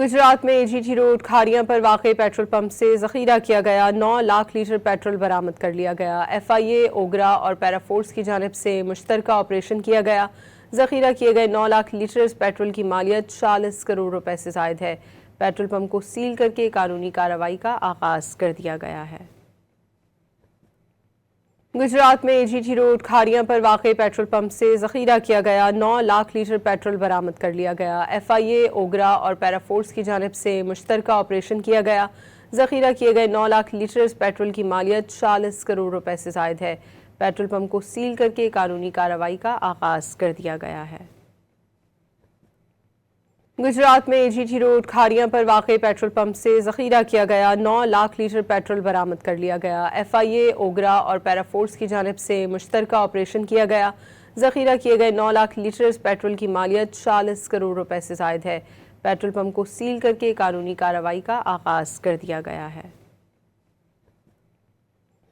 गुजरात में AGT road खाड़ियां पर वाक़े पेट्रोल पंप से ज़ख़ीरा किया गया 9 लाख लीटर पेट्रोल बरामद कर लिया गया। एफआईए, ओगरा और पैराफोर्स की जानिब से मुश्तरका ऑपरेशन किया गया। ज़ख़ीरा किए गए 9 लाख लीटर पेट्रोल की मालियत 40 करोड़ रुपए से ज़ायद है। पेट्रोल पंप को सील करके कानूनी कार्रवाई का आगाज़ कर दिया गया है। गुजरात में एजीटी रोड खाड़ियां पर वाक़े पेट्रोल पंप से ज़ख़ीरा किया गया 9 लाख लीटर पेट्रोल बरामद कर लिया गया। एफआईए, ओगरा और पैराफोर्स की जानिब से मुश्तरका ऑपरेशन किया गया। ज़ख़ीरा किए गए 9 लाख लीटर पेट्रोल की मालियत 40 करोड़ रुपए से ज़ायद है। पेट्रोल पंप को सील करके कानूनी कार्रवाई का आगाज़ कर दिया गया है। गुजरात में एजीटी रोड खाड़ियां पर वाक़े पेट्रोल पंप से ज़ख़ीरा किया गया 9 लाख लीटर पेट्रोल बरामद कर लिया गया। एफआईए, ओगरा और पैराफोर्स की जानिब से मुश्तरका ऑपरेशन किया गया। ज़ख़ीरा किए गए 9 लाख लीटर पेट्रोल की मालियत 40 करोड़ रुपए से ज़ायद है। पेट्रोल पंप को सील करके कानूनी कार्रवाई का आगाज़ कर दिया गया है।